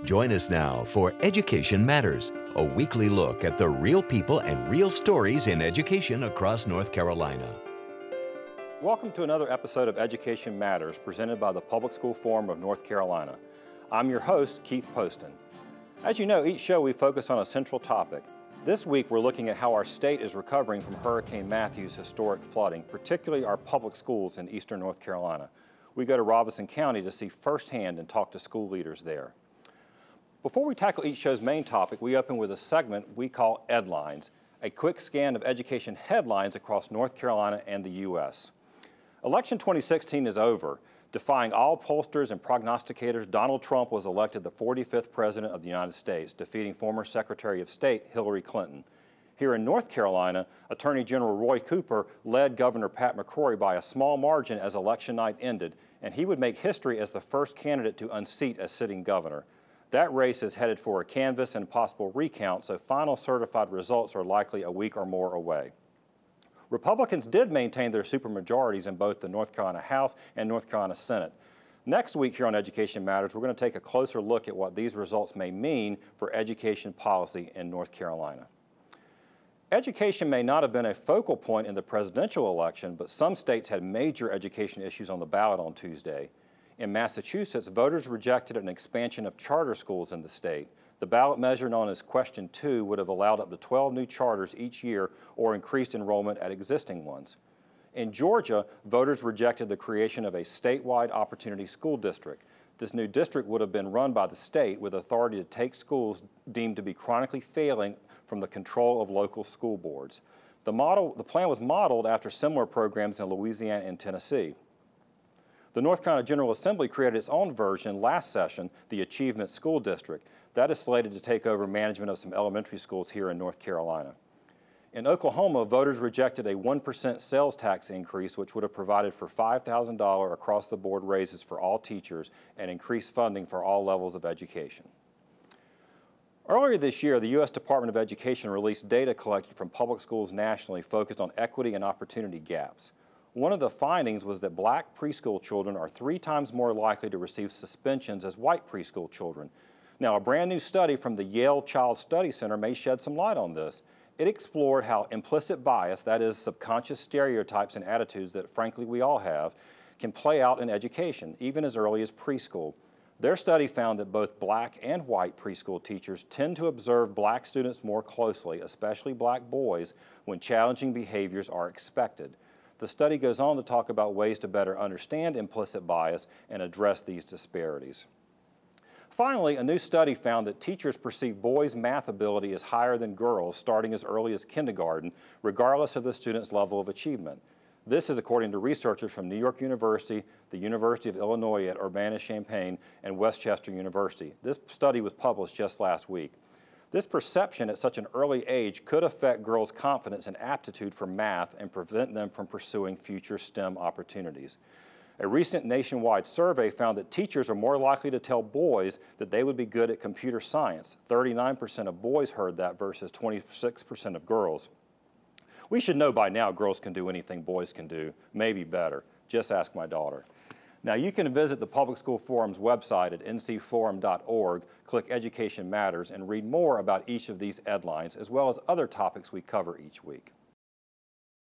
Join us now for Education Matters, a weekly look at the real people and real stories in education across North Carolina. Welcome to another episode of Education Matters presented by the Public School Forum of North Carolina. I'm your host, Keith Poston. As you know, each show we focus on a central topic. This week we're looking at how our state is recovering from Hurricane Matthew's historic flooding, particularly our public schools in eastern North Carolina. We go to Robeson County to see firsthand and talk to school leaders there. Before we tackle each show's main topic, we open with a segment we call Edlines, a quick scan of education headlines across North Carolina and the U.S. Election 2016 is over. Defying all pollsters and prognosticators, Donald Trump was elected the 45th President of the United States, defeating former Secretary of State Hillary Clinton. Here in North Carolina, Attorney General Roy Cooper led Governor Pat McCrory by a small margin as election night ended, and he would make history as the first candidate to unseat a sitting governor. That race is headed for a canvass and possible recount, so final certified results are likely a week or more away. Republicans did maintain their supermajorities in both the North Carolina House and North Carolina Senate. Next week here on Education Matters, we're going to take a closer look at what these results may mean for education policy in North Carolina. Education may not have been a focal point in the presidential election, but some states had major education issues on the ballot on Tuesday. In Massachusetts, voters rejected an expansion of charter schools in the state. The ballot measure known as Question 2 would have allowed up to 12 new charters each year or increased enrollment at existing ones. In Georgia, voters rejected the creation of a statewide opportunity school district. This new district would have been run by the state with authority to take schools deemed to be chronically failing from the control of local school boards. The plan was modeled after similar programs in Louisiana and Tennessee. The North Carolina General Assembly created its own version last session, the Achievement School District. That is slated to take over management of some elementary schools here in North Carolina. In Oklahoma, voters rejected a 1% sales tax increase, which would have provided for $5,000 across-the-board raises for all teachers and increased funding for all levels of education. Earlier this year, the U.S. Department of Education released data collected from public schools nationally focused on equity and opportunity gaps. One of the findings was that black preschool children are 3 times more likely to receive suspensions as white preschool children. Now, a brand new study from the Yale Child Study Center may shed some light on this. It explored how implicit bias, that is, subconscious stereotypes and attitudes that frankly we all have, can play out in education, even as early as preschool. Their study found that both black and white preschool teachers tend to observe black students more closely, especially black boys, when challenging behaviors are expected. The study goes on to talk about ways to better understand implicit bias and address these disparities. Finally, a new study found that teachers perceive boys' math ability as higher than girls starting as early as kindergarten, regardless of the student's level of achievement. This is according to researchers from New York University, the University of Illinois at Urbana-Champaign, and Westchester University. This study was published just last week. This perception at such an early age could affect girls' confidence and aptitude for math and prevent them from pursuing future STEM opportunities. A recent nationwide survey found that teachers are more likely to tell boys that they would be good at computer science. 39% of boys heard that versus 26% of girls. We should know by now girls can do anything boys can do, maybe better. Just ask my daughter. Now, you can visit the Public School Forum's website at ncforum.org, click Education Matters, and read more about each of these headlines, as well as other topics we cover each week.